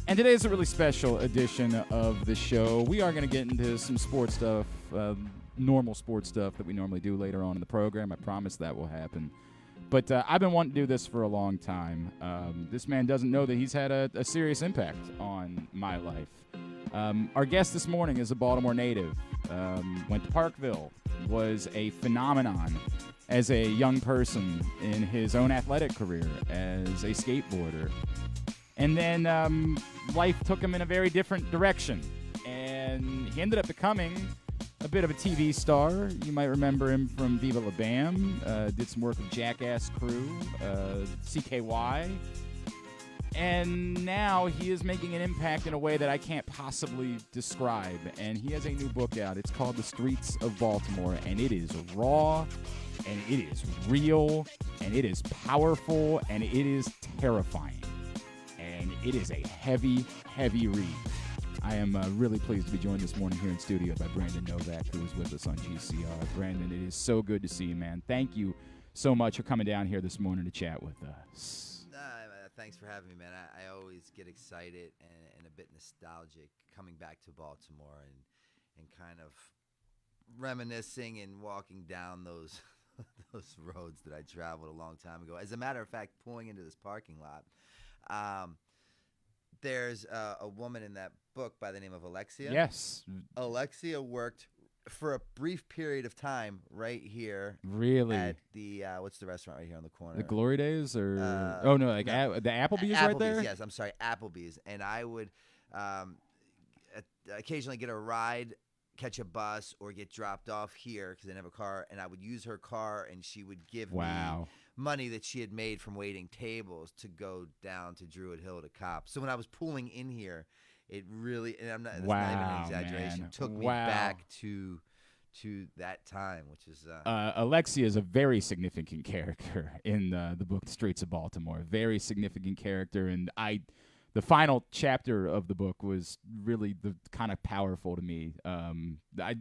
And today is a really special edition of the show. We are going to get into some sports stuff, normal sports stuff that we normally do later on in the program. I promise that will happen. But I've been wanting to do this for a long time. This man doesn't know that he's had a serious impact on my life. Our guest this morning is a Baltimore native. Went to Parkville, was a phenomenon as a young person in his own athletic career as a skateboarder. And then life took him in a very different direction. And he ended up becoming a bit of a TV star. You might remember him from Viva La Bam. Did some work with Jackass crew, CKY. And now he is making an impact in a way that I can't possibly describe. And he has a new book out. It's called The Streets of Baltimore. And it is raw, and it is real, and it is powerful, and it is terrifying. And it is a heavy, heavy read. I am really pleased to be joined this morning here in studio by Brandon Novak, who is with us on GCR. Brandon, it is so good to see you, man. Thank you so much for coming down here this morning to chat with us. Thanks for having me, man. I always get excited and a bit nostalgic coming back to Baltimore and kind of reminiscing and walking down those those roads that I traveled a long time ago. As a matter of fact, pulling into this parking lot, there's a woman in that book by the name of Alexia. Yes. Alexia worked for a brief period of time right here. Really? At the, what's the restaurant right here on the corner? The Glory Days? Or the Applebee's right there? Yes, I'm sorry, Applebee's. And I would occasionally get a ride, catch a bus, or get dropped off here because I didn't have a car. And I would use her car, and she would give me money that she had made from waiting tables to go down to Druid Hill to cop. So when I was pulling in here, it really, and that's not even an exaggeration, man. took me back to that time, which is Alexia is a very significant character in the book The Streets of Baltimore. Very significant character, and the final chapter of the book was really the kind of powerful to me.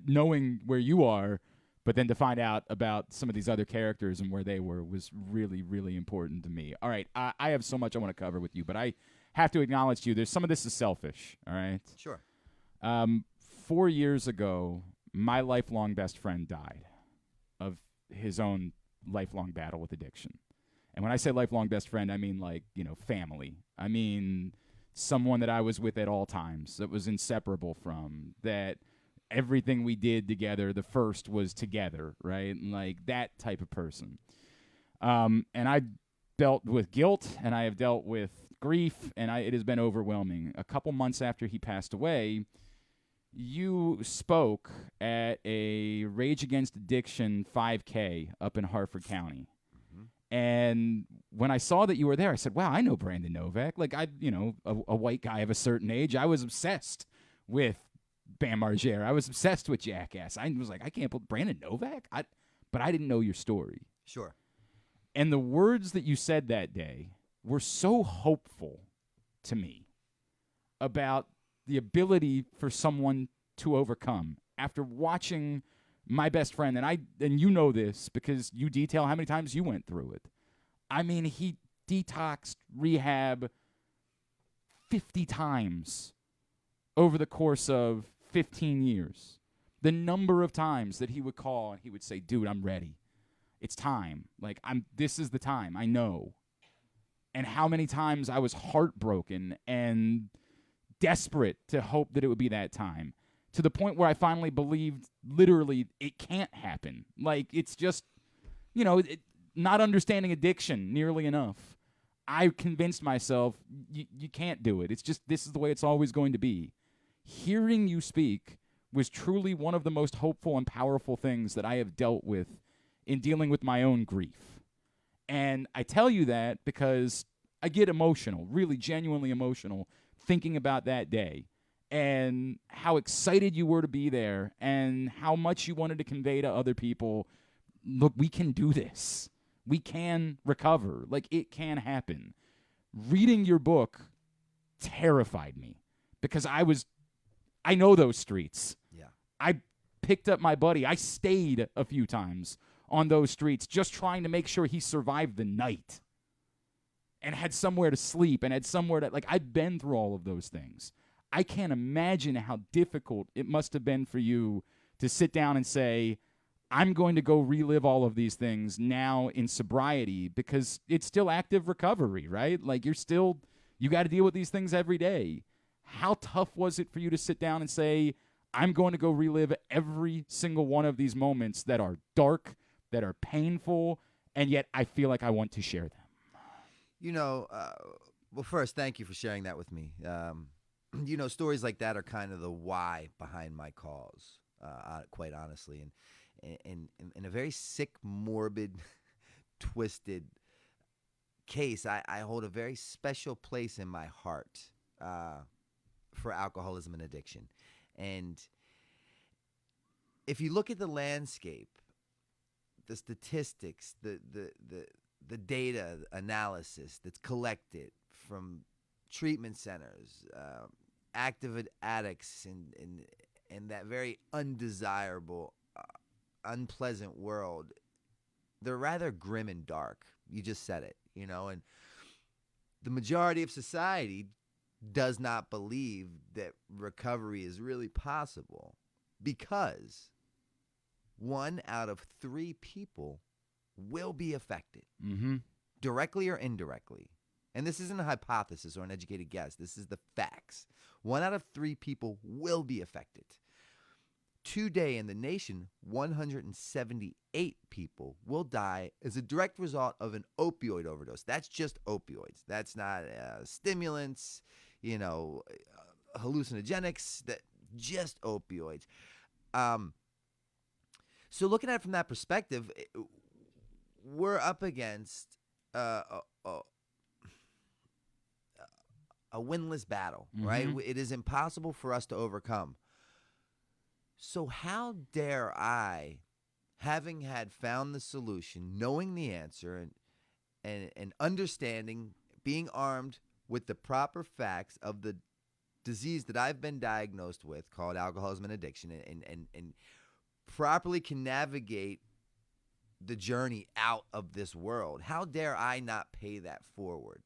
Knowing where you are, but then to find out about some of these other characters and where they were was really, really important to me. All right, I have so much I want to cover with you, but I have to acknowledge to you, some of this is selfish, all right? Sure. 4 years ago, my lifelong best friend died of his own lifelong battle with addiction. And when I say lifelong best friend, I mean family. I mean someone that I was with at all times, that was inseparable from, that everything we did together, the first was together, right? And like that type of person. And I dealt with guilt, and I have dealt with grief, and it has been overwhelming. A couple months after he passed away, you spoke at a Rage Against Addiction 5K up in Harford County. Mm-hmm. And when I saw that you were there, I said, wow, I know Brandon Novak. Like, a white guy of a certain age, I was obsessed with Bam Margera. I was obsessed with Jackass. I was like, I can't believe Brandon Novak? But I didn't know your story. Sure. And the words that you said that day were so hopeful to me about the ability for someone to overcome. After watching my best friend, and you know this because you detail how many times you went through it. I mean, he detoxed rehab 50 times over the course of 15 years. The number of times that he would call and he would say, dude, I'm ready. It's time. Like, this is the time. I know. And how many times I was heartbroken and desperate to hope that it would be that time, to the point where I finally believed literally it can't happen. Like, it's just, not understanding addiction nearly enough. I convinced myself you can't do it. It's just, this is the way it's always going to be. Hearing you speak was truly one of the most hopeful and powerful things that I have dealt with in dealing with my own grief. And I tell you that because I get emotional, really genuinely emotional, thinking about that day and how excited you were to be there and how much you wanted to convey to other people, look, we can do this. We can recover. Like, it can happen. Reading your book terrified me because I know those streets. Yeah. I picked up my buddy. I stayed a few times on those streets just trying to make sure he survived the night. and had somewhere to sleep and had somewhere to, like, I've been through all of those things. I can't imagine how difficult it must have been for you to sit down and say, I'm going to go relive all of these things now in sobriety, because it's still active recovery, right? Like, you got to deal with these things every day. How tough was it for you to sit down and say, I'm going to go relive every single one of these moments that are dark, that are painful, and yet I feel like I want to share them? Well, first, thank you for sharing that with me. Stories like that are kind of the why behind my calls, quite honestly. And in a very sick, morbid, twisted case, I hold a very special place in my heart for alcoholism and addiction. And if you look at the landscape, the statistics, the data analysis that's collected from treatment centers, active addicts, and that very undesirable, unpleasant world, they're rather grim and dark. You just said it, and the majority of society does not believe that recovery is really possible, because 1 out of 3 people will be affected, directly or indirectly. And this isn't a hypothesis or an educated guess. This is the facts. 1 out of 3 people will be affected. Today in the nation, 178 people will die as a direct result of an opioid overdose. That's just opioids. That's not stimulants, hallucinogenics. That just opioids. So looking at it from that perspective, we're up against a winless battle, right? It is impossible for us to overcome. So how dare I, having had found the solution, knowing the answer, and understanding, being armed with the proper facts of the disease that I've been diagnosed with, called alcoholism and addiction, and properly can navigate the journey out of this world, how dare I not pay that forward?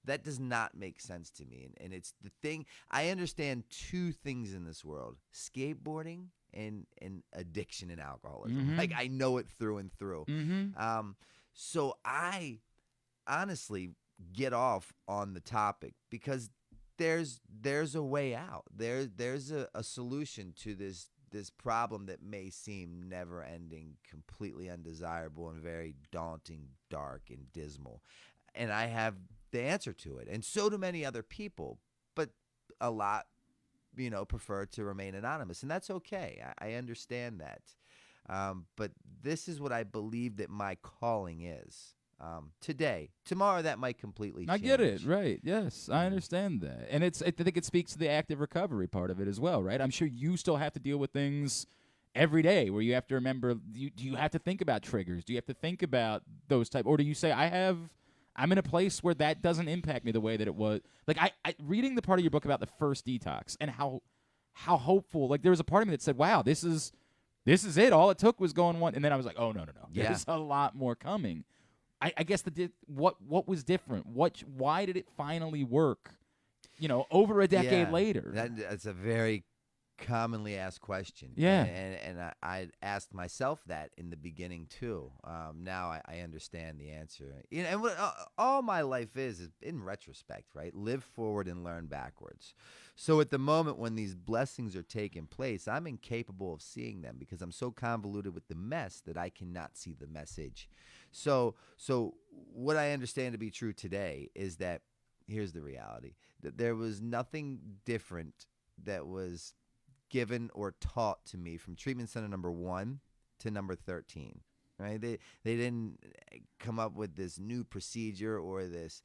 That does not make sense to me. And it's the thing, I understand 2 things in this world: skateboarding and addiction and alcoholism. Like, I know it through and through. So I honestly get off on the topic because there's a way out. There's a solution to this problem that may seem never-ending, completely undesirable, and very daunting, dark, and dismal. And I have the answer to it, and so do many other people, but a lot, prefer to remain anonymous, and that's okay. I understand that. But this is what I believe that my calling is. Today. Tomorrow, that might completely change. I get it, right. Yes, I understand that. And I think it speaks to the active recovery part of it as well, right? I'm sure you still have to deal with things every day where you have to remember, do you have to think about triggers? Do you have to think about those type? Or do you say, I'm in a place where that doesn't impact me the way that it was? Like, I reading the part of your book about the first detox and how hopeful, like, there was a part of me that said, wow, this is it. All it took was going one. And then I was like, oh, no. Yeah. There's a lot more coming. I guess what was different? Why did it finally work? Over a decade later. That's a very commonly asked question. Yeah, and I asked myself that in the beginning too. Now I understand the answer. And what all my life is in retrospect, right? Live forward and learn backwards. So at the moment when these blessings are taking place, I'm incapable of seeing them because I'm so convoluted with the mess that I cannot see the message. So what I understand to be true today is that here's the reality: that there was nothing different that was given or taught to me from treatment center number 1 to number 13. Right? They didn't come up with this new procedure or this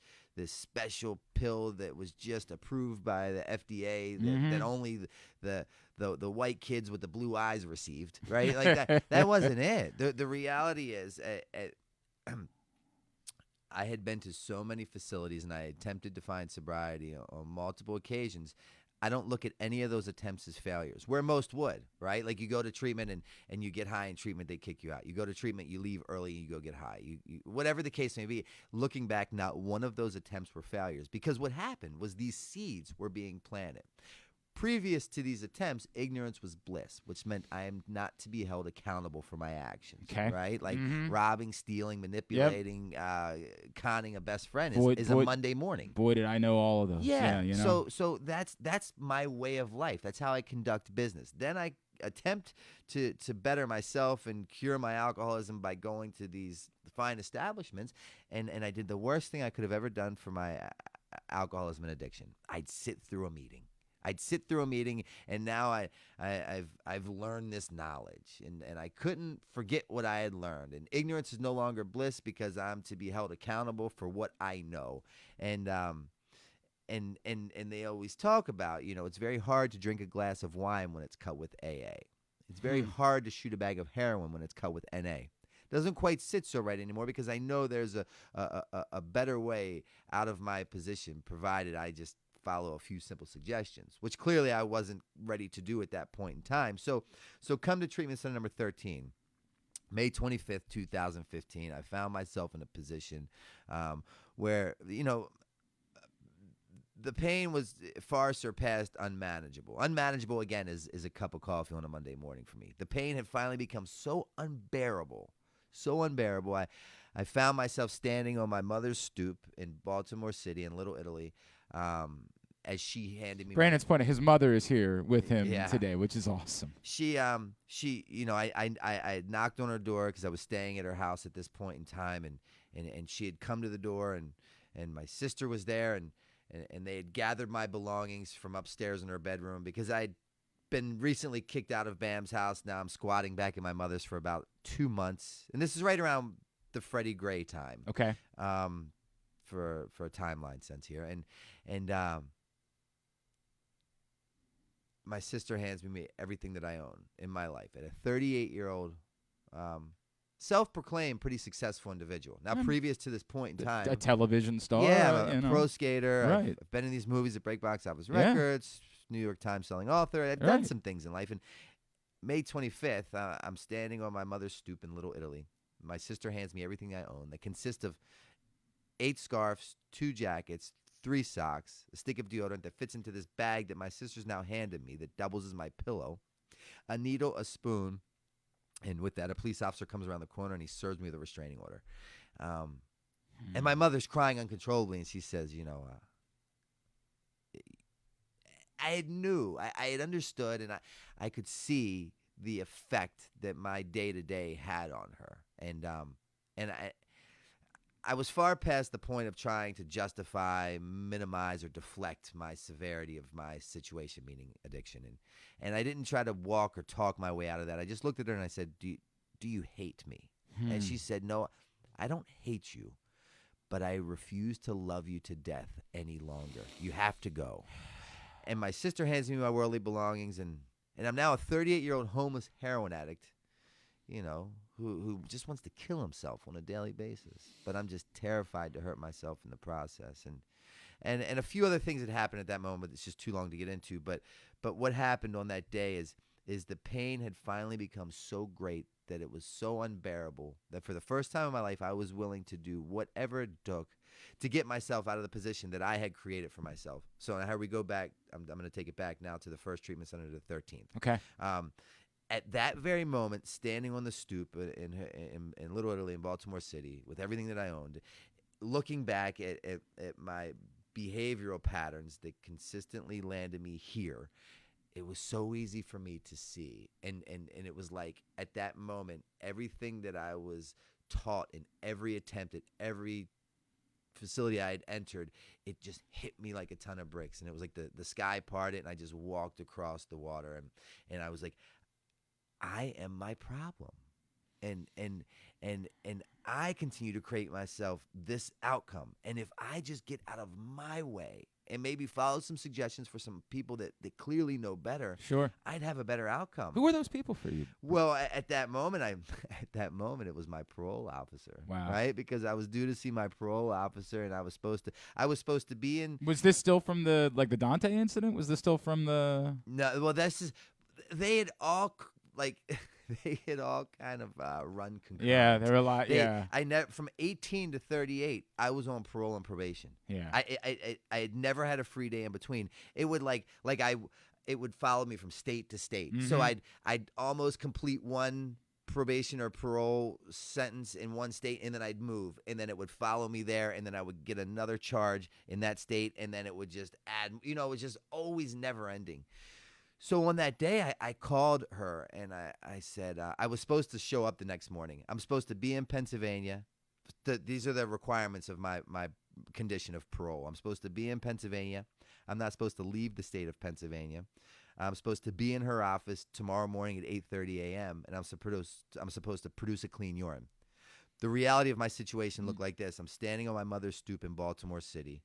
special pill that was just approved by the FDA that only the white kids with the blue eyes received. Right? Like that wasn't it. The reality is, I had been to so many facilities and I attempted to find sobriety on multiple occasions. I don't look at any of those attempts as failures, where most would, right? Like you go to treatment and you get high in treatment, they kick you out. You go to treatment, you leave early, you go get high. Whatever the case may be, looking back, not one of those attempts were failures, because what happened was these seeds were being planted. Previous to these attempts, ignorance was bliss, which meant I am not to be held accountable for my actions. Okay. Right? Like Mm-hmm. robbing, stealing, manipulating, conning a best friend is a Monday morning. Boy, did I know all of those. Yeah. You know? So that's my way of life. That's how I conduct business. Then I attempt to better myself and cure my alcoholism by going to these fine establishments, and I did the worst thing I could have ever done for my alcoholism and addiction. I'd sit through a meeting. And now I've learned this knowledge, and I couldn't forget what I had learned. And ignorance is no longer bliss, because I'm to be held accountable for what I know. And they always talk about, it's very hard to drink a glass of wine when it's cut with AA. It's very hard to shoot a bag of heroin when it's cut with NA. Doesn't quite sit so right anymore, because I know there's a better way out of my position, provided I just follow a few simple suggestions, which clearly I wasn't ready to do at that point in time. So come to treatment center number 13. May 25th, 2015, I found myself in a position where, the pain was far surpassed unmanageable. Unmanageable, again, is a cup of coffee on a Monday morning for me. The pain had finally become so unbearable. I found myself standing on my mother's stoop in Baltimore City in Little Italy, as she handed me. Brandon's point, his mother is here with him today, which is awesome. I knocked on her door because I was staying at her house at this point in time, and she had come to the door, and my sister was there, and they had gathered my belongings from upstairs in her bedroom, because I'd been recently kicked out of Bam's house. Now I'm squatting back at my mother's for about 2 months, and this is right around the Freddie Gray time. Okay. For a timeline sense here, and my sister hands me everything that I own in my life, at a 38-year-old, self-proclaimed pretty successful individual. Now, previous to this point in time, a television star. Yeah, I'm a pro skater. Right. I've been in these movies that break box office records. New York Times selling author. I've done some things in life. And May 25th, I'm standing on my mother's stoop in Little Italy. My sister hands me everything I own that consists of 8 scarves, 2 jackets, 3 socks, a stick of deodorant that fits into this bag that my sister's now handed me that doubles as my pillow, a needle, a spoon, and with that, a police officer comes around the corner and he serves me with a restraining order. And my mother's crying uncontrollably, and she says, I had understood, and I could see the effect that my day-to-day had on her. And I was far past the point of trying to justify, minimize, or deflect my severity of my situation, meaning addiction. And I didn't try to walk or talk my way out of that. I just looked at her and I said, do you hate me? And she said, no, I don't hate you, but I refuse to love you to death any longer. You have to go. And my sister hands me my worldly belongings, and I'm now a 38-year-old homeless heroin addict, who just wants to kill himself on a daily basis. But I'm just terrified to hurt myself in the process. And a few other things that happened at that moment. It's just too long to get into. But what happened on that day is the pain had finally become so great that it was so unbearable that for the first time in my life, I was willing to do whatever it took to get myself out of the position that I had created for myself. So now we go back. I'm going to take it back now to the first treatment center, the 13th. Okay. At that very moment, standing on the stoop in Little Italy in Baltimore City with everything that I owned, looking back at my behavioral patterns that consistently landed me here, it was so easy for me to see. And it was like at that moment, everything that I was taught in every attempt at every facility I had entered, it just hit me like a ton of bricks. And it was like the sky parted and I just walked across the water. And I was like, I am my problem. and I continue to create myself this outcome. And if I just get out of my way and maybe follow some suggestions for some people that clearly know better, sure, I'd have a better outcome. Who are those people for you? Well, at that moment, it was my parole officer. Wow. Right? Because I was due to see my parole officer, and I was supposed to be in. Was this still from the Dante incident? Was this still from the? No, well, they had all they had all kind of run concurrent. Yeah, there were a lot. Yeah, I never from 18 to 38, I was on parole and probation. Yeah, I had never had a free day in between. It would it would follow me from state to state. Mm-hmm. So I'd almost complete one probation or parole sentence in one state, and then I'd move, and then it would follow me there, and then I would get another charge in that state, and then it would just add. It was just always never ending. So on that day, I called her, and I said I was supposed to show up the next morning. I'm supposed to be in Pennsylvania. These are the requirements of my condition of parole. I'm supposed to be in Pennsylvania. I'm not supposed to leave the state of Pennsylvania. I'm supposed to be in her office tomorrow morning at 8:30 a.m., and I'm supposed to produce a clean urine. The reality of my situation looked like this. I'm standing on my mother's stoop in Baltimore City.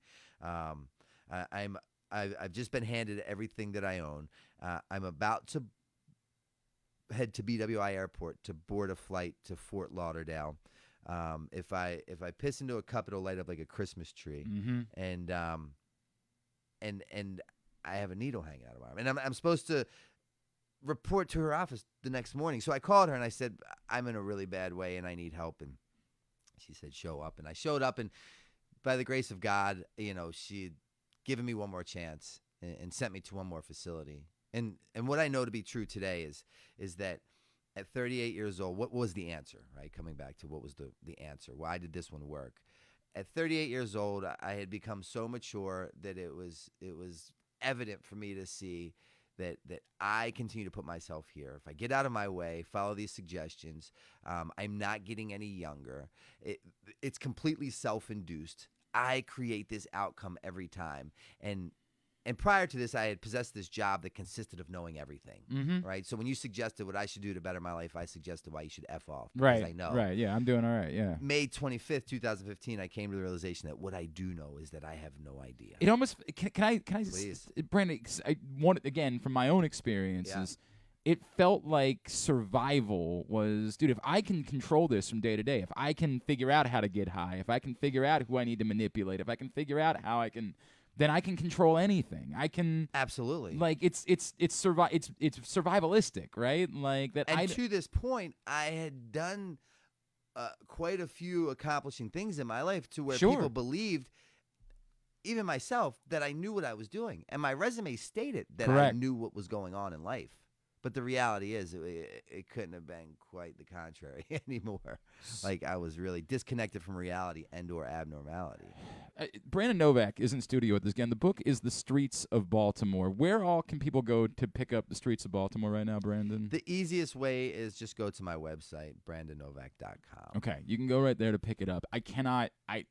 I've just been handed everything that I own. I'm about to head to BWI Airport to board a flight to Fort Lauderdale. If I piss into a cup, it'll light up like a Christmas tree. Mm-hmm. And I have a needle hanging out of my arm, and I'm supposed to report to her office the next morning. So I called her and I said, I'm in a really bad way and I need help. And she said, show up. And I showed up, and by the grace of God, she'd given me one more chance and sent me to one more facility. And what I know to be true today is that at 38 years old, what was the answer, right? Coming back to what was the answer? Why did this one work? At 38 years old, I had become so mature that it was evident for me to see that I continue to put myself here. If I get out of my way, follow these suggestions, I'm not getting any younger. It's completely self-induced. I create this outcome every time. And prior to this, I had possessed this job that consisted of knowing everything, mm-hmm. right? So when you suggested what I should do to better my life, I suggested why you should F off. Right, I know. Right, yeah, I'm doing all right, yeah. May 25th, 2015, I came to the realization that what I do know is that I have no idea. It almost, can I Please. Brandon, I want, again, from my own experiences, it felt like survival was, dude, if I can control this from day to day, if I can figure out how to get high, if I can figure out who I need to manipulate, if I can figure out how I can, then I can control anything. I can absolutely, like it's survivalistic, right? Like that. And to this point, I had done quite a few accomplishing things in my life to where people believed, even myself, that I knew what I was doing, and my resume stated that I knew what was going on in life. But the reality is, it couldn't have been quite the contrary anymore. Like, I was really disconnected from reality and/or abnormality. Brandon Novak is in studio with us again. The book is The Streets of Baltimore. Where all can people go to pick up The Streets of Baltimore right now, Brandon? The easiest way is just go to my website, brandonnovak.com. Okay, you can go right there to pick it up. It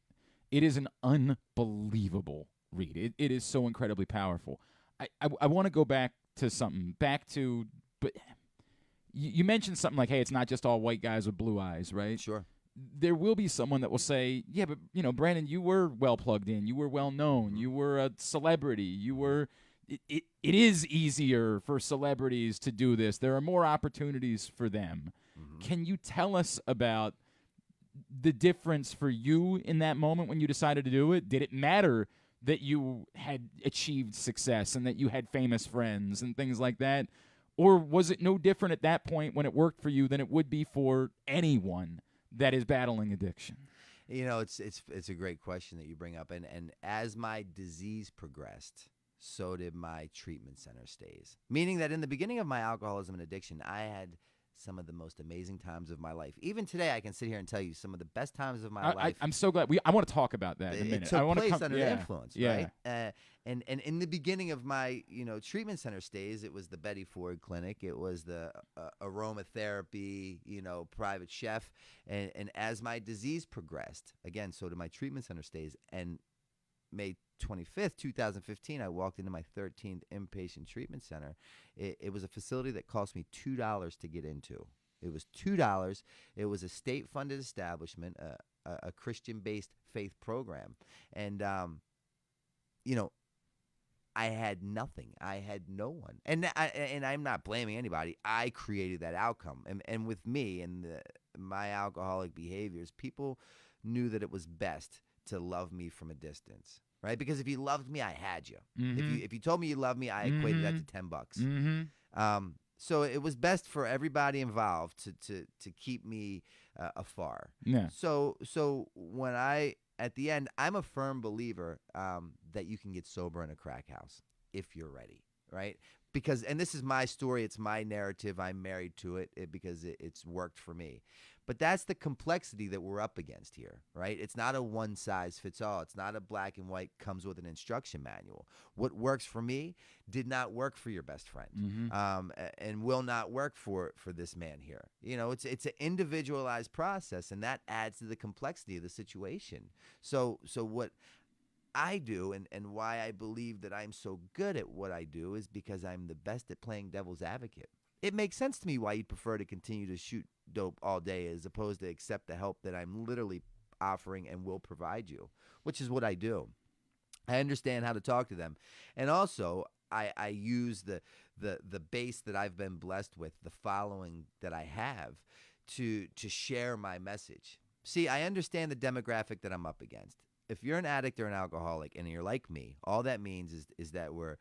is an unbelievable read. It is so incredibly powerful. I want to go back to something. But you mentioned something like, hey, it's not just all white guys with blue eyes, right? Sure. There will be someone that will say, yeah, but, Brandon, you were well plugged in. You were well known. Mm-hmm. You were a celebrity. You were it is easier for celebrities to do this. There are more opportunities for them. Mm-hmm. Can you tell us about the difference for you in that moment when you decided to do it? Did it matter that you had achieved success and that you had famous friends and things like that? Or was it no different at that point when it worked for you than it would be for anyone that is battling addiction? It's a great question that you bring up. And as my disease progressed, so did my treatment center stays. Meaning that in the beginning of my alcoholism and addiction, I had some of the most amazing times of my life. Even today, I can sit here and tell you some of the best times of my life. I'm so glad. I want to talk about that in a minute. It took place under the influence, yeah. right? And in the beginning of my treatment center stays, it was the Betty Ford Clinic. It was the aromatherapy, private chef. And as my disease progressed, again, so did my treatment center stays. And May 25th, 2015, I walked into my 13th inpatient treatment center. It was a facility that cost me $2 to get into. It was $2. It was a state-funded establishment, a Christian-based faith program. And, you know, I had nothing. I had no one. And I'm not blaming anybody. I created that outcome. And with me and my alcoholic behaviors, people knew that it was best to love me from a distance, right? Because if you loved me, I had you. If you told me you loved me, I equated that to $10. So it was best for everybody involved to keep me afar. Yeah. So when at the end, I'm a firm believer that you can get sober in a crack house if you're ready, right? Because, and this is my story, it's my narrative, I'm married to it because it's worked for me. But that's the complexity that we're up against here, right? It's not a one-size-fits-all. It's not a black and white comes with an instruction manual. What works for me did not work for your best friend, and will not work for this man here. You know, it's an individualized process, and that adds to the complexity of the situation. So what I do and why I believe that I'm so good at what I do is because I'm the best at playing devil's advocate. It makes sense to me why you'd prefer to continue to shoot dope all day as opposed to accept the help that I'm literally offering and will provide you, which is what I do. I understand how to talk to them. And also, I use the base that I've been blessed with, the following that I have, to share my message. See, I understand the demographic that I'm up against. If you're an addict or an alcoholic and you're like me, all that means is that we're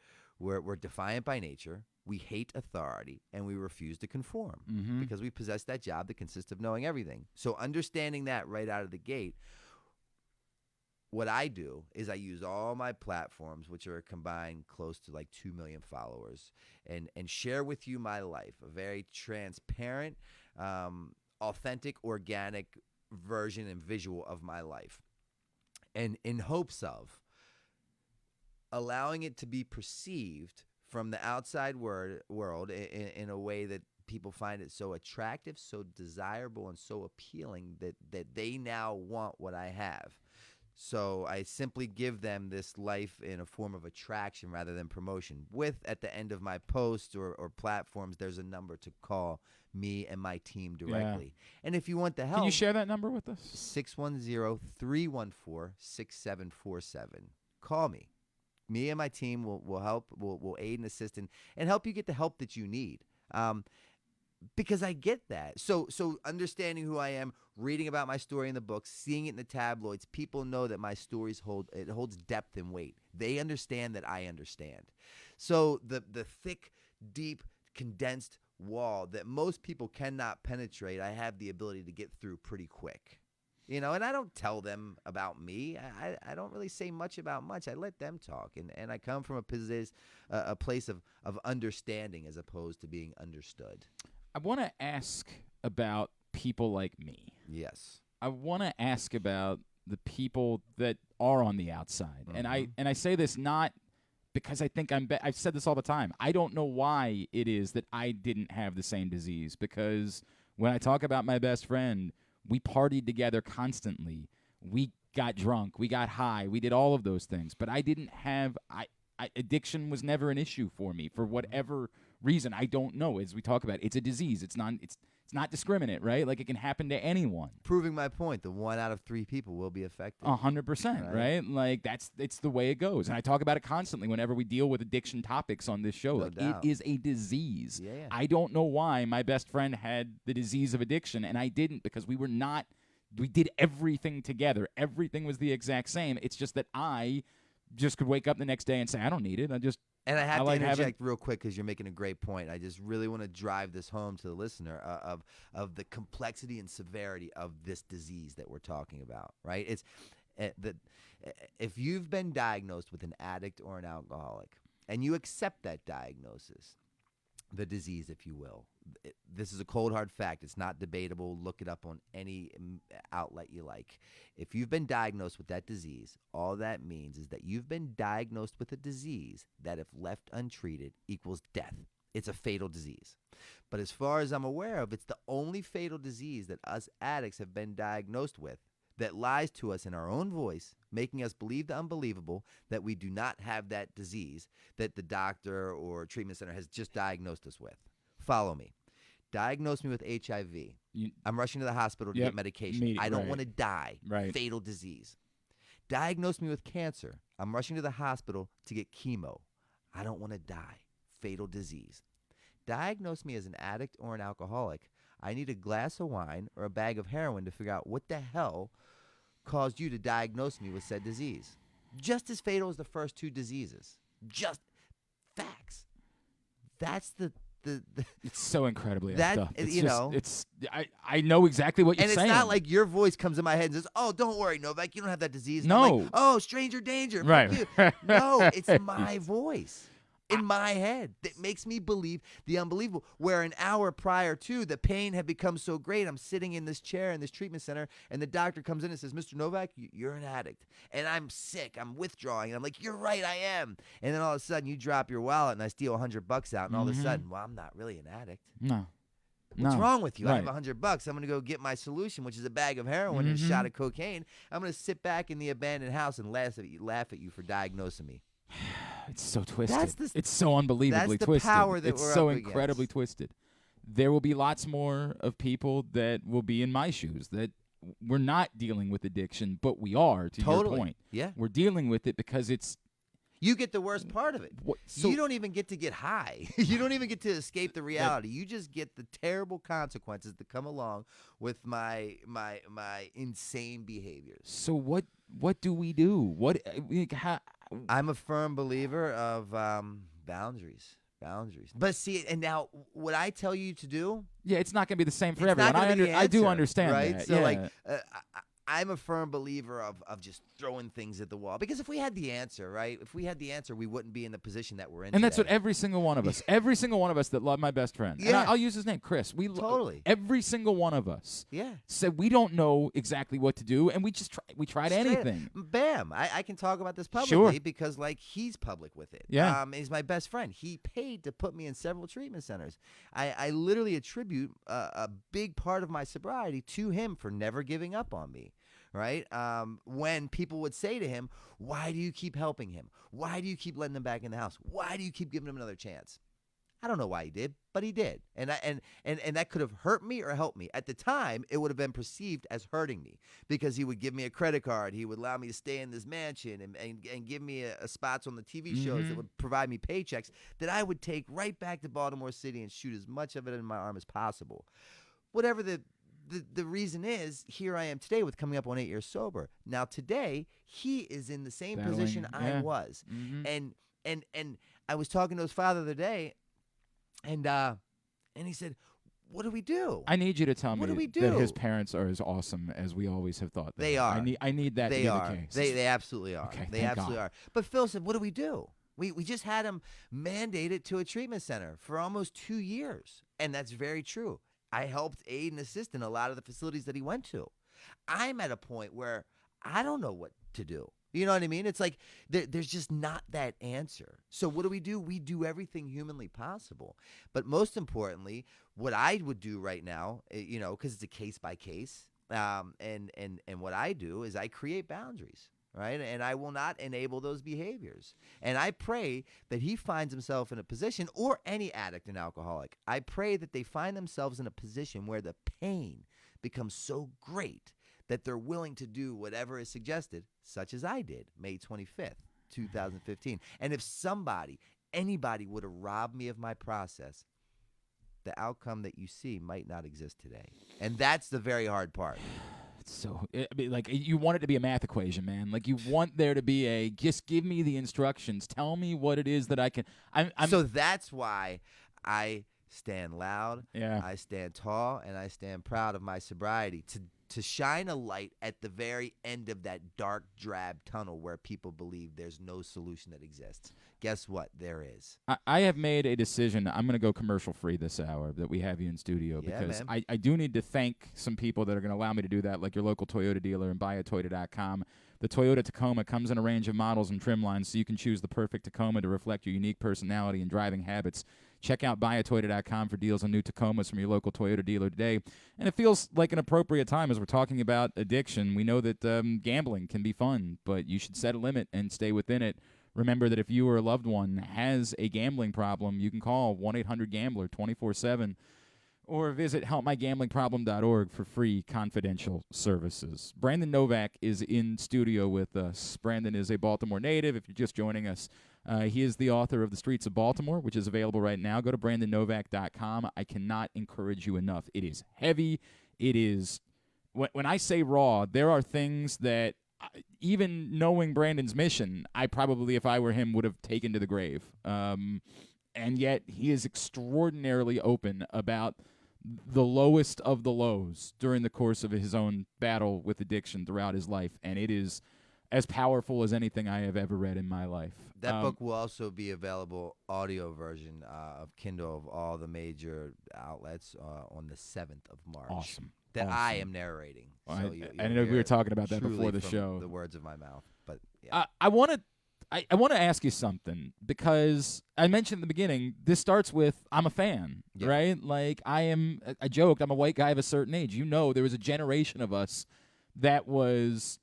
defiant by nature. We hate authority, and we refuse to conform because we possess that job that consists of knowing everything. So understanding that right out of the gate, what I do is I use all my platforms, which are combined close to like 2 million followers, and share with you my life, a very transparent, authentic, organic version and visual of my life. And in hopes of allowing it to be perceived from the outside world in a way that people find it so attractive, so desirable, and so appealing that they now want what I have. So I simply give them this life in a form of attraction rather than promotion. With, at the end of my posts or platforms, there's a number to call me and my team directly. Yeah. And if you want the help... Can you share that number with us? 610-314-6747. Call me. Me and my team will help, will aid and assist and help you get the help that you need. Because I get that. So understanding who I am, reading about my story in the books, seeing it in the tabloids, people know that my stories holds depth and weight. They understand that I understand. So the thick, deep, condensed wall that most people cannot penetrate, I have the ability to get through pretty quick. You know, and I don't tell them about me. I don't really say much about much. I let them talk, and I come from a place of understanding as opposed to being understood. I want to ask about people like me. Yes. I want to ask about the people that are on the outside, and I say this not because I think I've said this all the time. I don't know why it is that I didn't have the same disease, because when I talk about my best friend, we partied together constantly. We got drunk. We got high. We did all of those things. But I didn't have addiction was never an issue for me for whatever reason. I don't know. As we talk about, it's a disease. It's not discriminate, right? Like, it can happen to anyone. Proving my point, the 1 out of 3 people will be affected. 100%, right? Like, it's the way it goes. And I talk about it constantly whenever we deal with addiction topics on this show. Like, it is a disease. Yeah. I don't know why my best friend had the disease of addiction and I didn't, because we did everything together. Everything was the exact same. It's just that I just could wake up the next day and say, I don't need it. And I have to interject real quick because you're making a great point. I just really want to drive this home to the listener of the complexity and severity of this disease that we're talking about, right? It's if you've been diagnosed with an addict or an alcoholic and you accept that diagnosis, the disease, if you will, this is a cold, hard fact. It's not debatable. Look it up on any outlet you like. If you've been diagnosed with that disease, all that means is that you've been diagnosed with a disease that, if left untreated, equals death. It's a fatal disease. But as far as I'm aware of, it's the only fatal disease that us addicts have been diagnosed with that lies to us in our own voice, making us believe the unbelievable, that we do not have that disease that the doctor or treatment center has just diagnosed us with. Follow me. Diagnose me with HIV. I'm rushing to the hospital to get medication. I don't want to die. Fatal disease. Diagnose me with cancer. I'm rushing to the hospital to get chemo. I don't want to die. Fatal disease. Diagnose me as an addict or an alcoholic. I need a glass of wine or a bag of heroin to figure out what the hell caused you to diagnose me with said disease. Just as fatal as the first two diseases. Just facts. That's the it's so incredibly effed up. It's I know exactly what you're saying. And it's not like your voice comes in my head and says, "Oh, don't worry, Novak, you don't have that disease." And no. I'm like, "Oh, stranger danger." Right. Fuck you. No, it's my voice in my head that makes me believe the unbelievable. Where an hour prior to, the pain had become so great, I'm sitting in this chair in this treatment center, and the doctor comes in and says, "Mr. Novak, you're an addict." And I'm sick. I'm withdrawing. And I'm like, "You're right, I am." And then all of a sudden, you drop your wallet, and I steal $100 out, and all of a sudden, well, I'm not really an addict. No. What's wrong with you? I have $100. I'm going to go get my solution, which is a bag of heroin and a shot of cocaine. I'm going to sit back in the abandoned house and laugh at you for diagnosing me. It's so twisted. It's so unbelievably twisted. That's the power that it's so incredibly twisted. There will be lots more of people that will be in my shoes that we're not dealing with addiction, but we are, to your point. Yeah. We're dealing with it because it's... You get the worst part of it. So you don't even get to get high. You don't even get to escape the reality. You just get the terrible consequences that come along with my insane behaviors. So what do we do? I'm a firm believer of boundaries. But see, and now what I tell you to do, it's not going to be the same for everyone. I do understand right? that. So I'm a firm believer of just throwing things at the wall. Because if we had the answer, right? If we had the answer, we wouldn't be in the position that we're in. And that's today. what every single one of us, that love my best friend, and I'll use his name, Chris. Every single one of us said we don't know exactly what to do, and we just tried anything. Bam. I can talk about this publicly because he's public with it. Yeah. He's my best friend. He paid to put me in several treatment centers. I literally attribute a big part of my sobriety to him for never giving up on me. Right? When people would say to him, "Why do you keep helping him? Why do you keep letting him back in the house? Why do you keep giving him another chance?" I don't know why he did, but he did. And that could have hurt me or helped me. At the time, it would have been perceived as hurting me because he would give me a credit card. He would allow me to stay in this mansion and give me a spots on the TV shows that would provide me paychecks that I would take right back to Baltimore City and shoot as much of it in my arm as possible. Whatever the reason is, here I am today with coming up on 8 years sober. Now today, he is in the same position I was. And I was talking to his father the other day, and he said, "What do we do?" I need you to tell me do? that his parents are as awesome as we always have thought they are. I need that to be the case. They absolutely are. Okay, they absolutely are. But Phil said, "What do we do?" We just had him mandated to a treatment center for almost 2 years. And that's very true. I helped aid and assist in a lot of the facilities that he went to. I'm at a point where I don't know what to do. You know what I mean? It's like there's just not that answer. So what do? We do everything humanly possible. But most importantly, what I would do right now, because it's a case by case, and what I do is I create boundaries. Right? And I will not enable those behaviors. And I pray that he finds himself in a position, or any addict and alcoholic, I pray that they find themselves in a position where the pain becomes so great that they're willing to do whatever is suggested, such as I did, May 25th, 2015. And if anybody would have robbed me of my process, the outcome that you see might not exist today. And that's the very hard part. So, you want it to be a math equation, man. Like, you want there to be just give me the instructions. Tell me what it is that I can. So that's why I stand loud. Yeah. I stand tall, and I stand proud of my sobriety to shine a light at the very end of that dark, drab tunnel where people believe there's no solution that exists. Guess what? There is. I have made a decision. I'm going to go commercial free this hour that we have you in studio because I do need to thank some people that are going to allow me to do that, like your local Toyota dealer and buyatoyota.com. The Toyota Tacoma comes in a range of models and trim lines, so you can choose the perfect Tacoma to reflect your unique personality and driving habits. Check out buyatoyota.com for deals on new Tacomas from your local Toyota dealer today. And it feels like an appropriate time as we're talking about addiction. We know that gambling can be fun, but you should set a limit and stay within it. Remember that if you or a loved one has a gambling problem, you can call 1-800-GAMBLER 24/7. or visit helpmygamblingproblem.org for free confidential services. Brandon Novak is in studio with us. Brandon is a Baltimore native. If you're just joining us, he is the author of The Streets of Baltimore, which is available right now. Go to brandonnovak.com. I cannot encourage you enough. It is heavy. It is, when I say raw, there are things that, even knowing Brandon's mission, I probably, if I were him, would have taken to the grave. And yet he is extraordinarily open about the lowest of the lows during the course of his own battle with addiction throughout his life, and it is as powerful as anything I have ever read in my life. That book will also be available, audio version of Kindle of all the major outlets on the 7th of March. Awesome. That I am narrating. So I know we were talking about that before the show. The words of my mouth, but yeah. I want to ask you something, because I mentioned at the beginning, this starts with I'm a fan, right? Like, I joked, I'm a white guy of a certain age. You know, there was a generation of us that was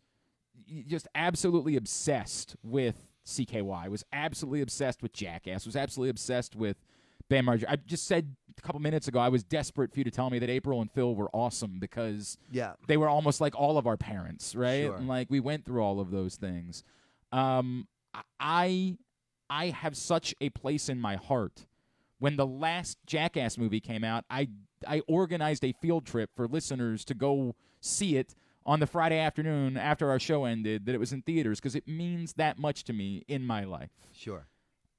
just absolutely obsessed with CKY, was absolutely obsessed with Jackass, was absolutely obsessed with Bam Margera. I just said a couple minutes ago I was desperate for you to tell me that April and Phil were awesome, because they were almost like all of our parents, right? Sure. And like, we went through all of those things. I have such a place in my heart. When the last Jackass movie came out, I organized a field trip for listeners to go see it on the Friday afternoon after our show ended, that it was in theaters, because it means that much to me in my life. Sure.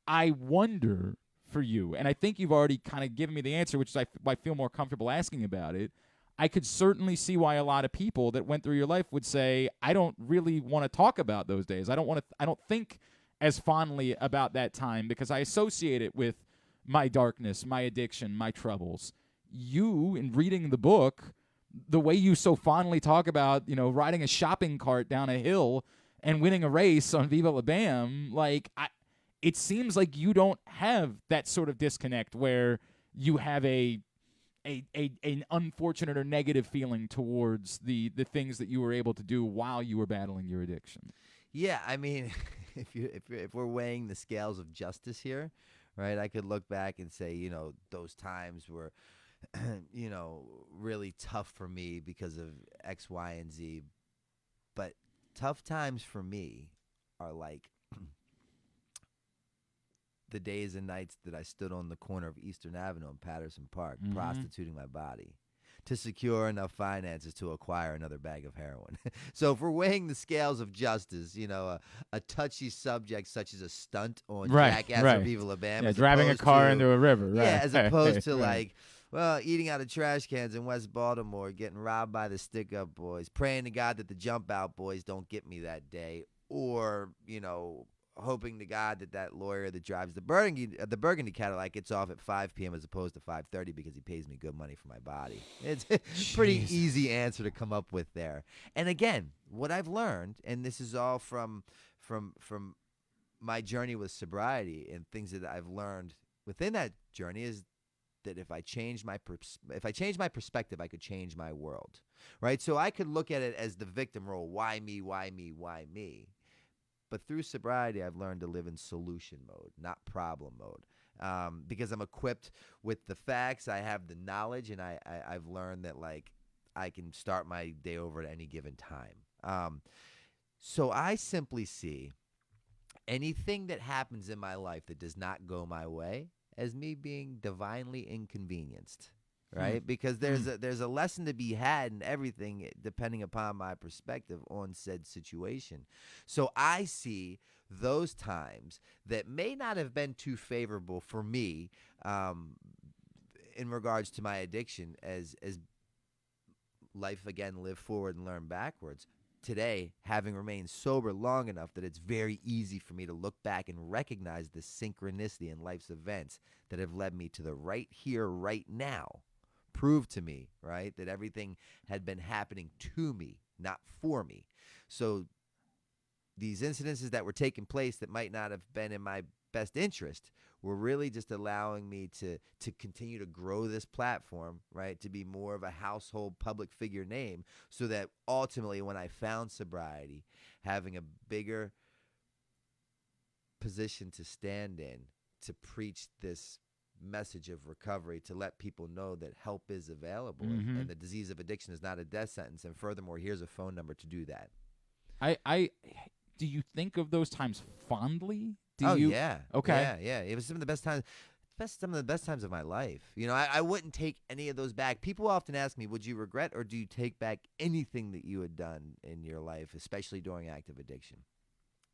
I wonder for you, and I think you've already kind of given me the answer, which is I feel more comfortable asking about it. I could certainly see why a lot of people that went through your life would say, I don't really want to talk about those days. I don't think as fondly about that time, because I associate it with my darkness, my addiction, my troubles. You, in reading the book, the way you so fondly talk about, riding a shopping cart down a hill and winning a race on Viva La Bam, it seems like you don't have that sort of disconnect where you have an unfortunate or negative feeling towards the things that you were able to do while you were battling your addiction. Yeah, I mean, if we're weighing the scales of justice here, right, I could look back and say, those times were, really tough for me because of X, Y, and Z. But tough times for me are like the days and nights that I stood on the corner of Eastern Avenue and Patterson Park, prostituting my body to secure enough finances to acquire another bag of heroin. So if we're weighing the scales of justice, a touchy subject such as a stunt on Jackass or Viva La Bam, driving a car into a river, right? Yeah, as opposed to eating out of trash cans in West Baltimore, getting robbed by the stick-up boys, praying to God that the jump-out boys don't get me that day, or, hoping to God that lawyer that drives the Burgundy Cadillac gets off at 5 p.m. as opposed to 5:30 because he pays me good money for my body. It's a pretty easy answer to come up with there. And again, what I've learned, and this is all from my journey with sobriety and things that I've learned within that journey, is that if I change my perspective, I could change my world, right? So I could look at it as the victim role. Why me? Why me? Why me? But through sobriety, I've learned to live in solution mode, not problem mode, because I'm equipped with the facts. I have the knowledge, and I've learned that I can start my day over at any given time. So I simply see anything that happens in my life that does not go my way as me being divinely inconvenienced, right? Because there's a lesson to be had in everything, depending upon my perspective on said situation. So I see those times that may not have been too favorable for me in regards to my addiction as life again, live forward and learn backwards. Today, having remained sober long enough that it's very easy for me to look back and recognize the synchronicity in life's events that have led me to the right here, right now. Prove to me, right, that everything had been happening to me, not for me. So these incidences that were taking place that might not have been in my best interest were really just allowing me to continue to grow this platform, right, to be more of a household public figure name, so that ultimately when I found sobriety, having a bigger position to stand in to preach this message of recovery to let people know that help is available Mm-hmm. and the disease of addiction is not a death sentence. And furthermore, here's a phone number to do that. Do you think of those times fondly? Yeah. Okay. Yeah. It was some of the best times. Some of the best times of my life. You know, I wouldn't take any of those back. People often ask me, would you regret or do you take back anything that you had done in your life, especially during active addiction?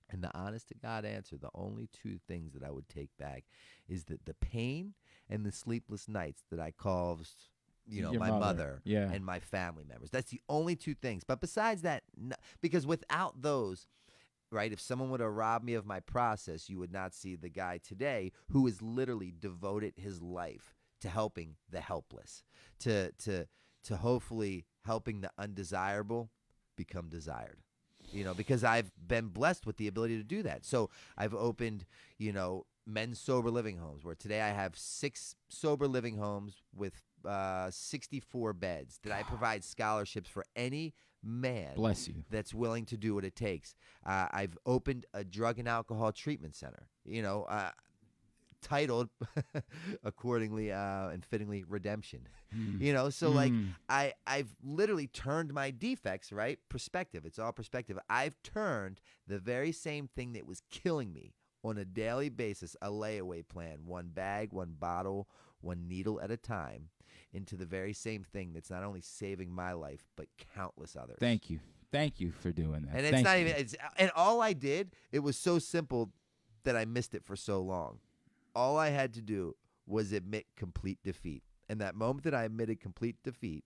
And the honest to God answer, the only two things that I would take back is that the pain and the sleepless nights that I caused, Your my mother Yeah. and my family members. That's the only two things. But besides that, because without those, right, if someone would have robbed me of my process, you would not see the guy today who has literally devoted his life to helping the helpless, to hopefully helping the undesirable become desired. Because I've been blessed with the ability to do that. So I've opened, men's sober living homes, where today I have 6 sober living homes with 64 beds that I provide scholarships for any man Bless you. that's willing to do what it takes. I've opened a drug and alcohol treatment center, titled accordingly and fittingly Redemption. So like I've literally turned my defects, right? Perspective. It's all perspective. I've turned the very same thing that was killing me on a daily basis, a layaway plan, one bag, one bottle, one needle at a time, into the very same thing that's not only saving my life, but countless others. Thank you. Thank you for doing that. And it's not even, and all I did, it was so simple that I missed it for so long. All I had to do was admit complete defeat. And that moment that I admitted complete defeat,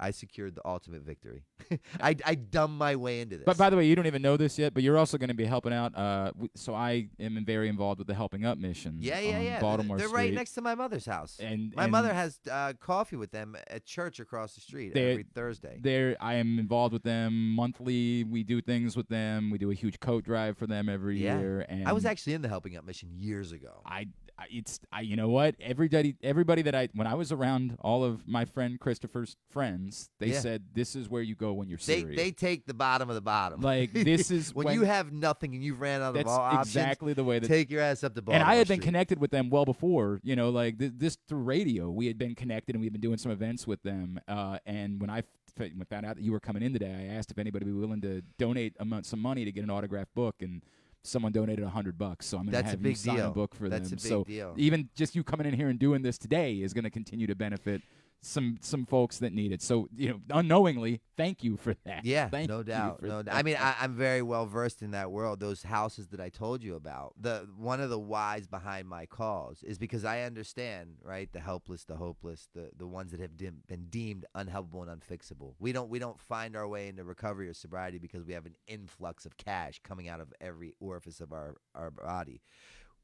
I secured the ultimate victory. I dumbed my way into this. But by the way, you don't even know this yet, but you're also going to be helping out. So I am very involved with the Helping Up mission. Yeah. Baltimore They're Street. right next to my mother's house. And my mother has coffee with them at church across the street every Thursday. I am involved with them monthly. We do things with them. We do a huge coat drive for them every year. And I was actually in the Helping Up mission years ago. You know what? Everybody that when I was around all of my friend Christopher's friends, they said this is where you go when you're serious. They take the bottom of the bottom. Like this is when you have nothing and you've ran out of all options. That's exactly the way that take your ass up to Baltimore And I had been Street. connected with them well before. Like this through radio. We had been connected and we had been doing some events with them. And when I found out that you were coming in today, I asked if anybody would be willing to donate some money to get an autographed book, and someone donated $100, so I'm going to have you sign a book for them. That's a big deal. Even just you coming in here and doing this today is going to continue to benefit some folks that need it. So unknowingly, thank you for that. Yeah, thank no doubt. I mean, I'm very well versed in that world. Those houses that I told you about. One of the whys behind my cause is because I understand, right? The helpless, the hopeless, the ones that have been deemed unhelpable and unfixable. We don't find our way into recovery or sobriety because we have an influx of cash coming out of every orifice of our body.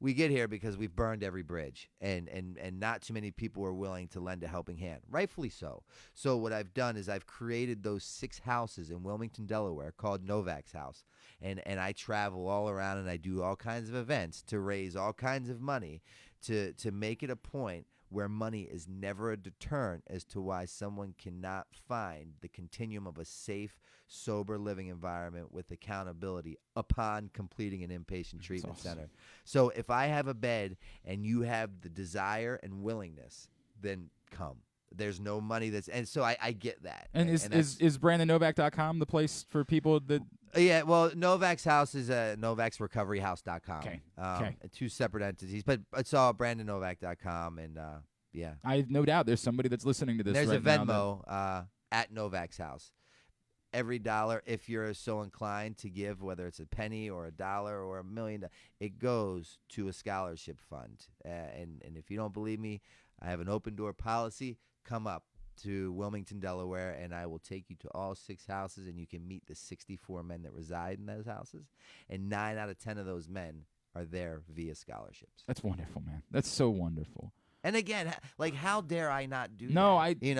We get here because we've burned every bridge, and not too many people are willing to lend a helping hand, rightfully so. So what I've done is I've created those 6 houses in Wilmington, Delaware, called Novak's House, and I travel all around and I do all kinds of events to raise all kinds of money to make it a point where money is never a deterrent as to why someone cannot find the continuum of a safe, sober living environment with accountability upon completing an inpatient treatment center. So if I have a bed and you have the desire and willingness, then come. There's no money and so I get that. And is BrandonNovak.com the place for people that... Yeah, well, Novak's house is NovaksRecoveryHouse.com. Okay. 2 separate entities, but it's all BrandonNovak.com, and yeah. I have no doubt there's somebody that's listening to this There's right a now Venmo at Novak's house. Every dollar, if you're so inclined to give, whether it's a penny or $1 or $1 million, it goes to a scholarship fund. And if you don't believe me, I have an open door policy. Come up to Wilmington, Delaware, and I will take you to all 6 houses, and you can meet the 64 men that reside in those houses. And 9 out of 10 of those men are there via scholarships. That's wonderful, man. That's so wonderful. And again, like, how dare I not do that? No,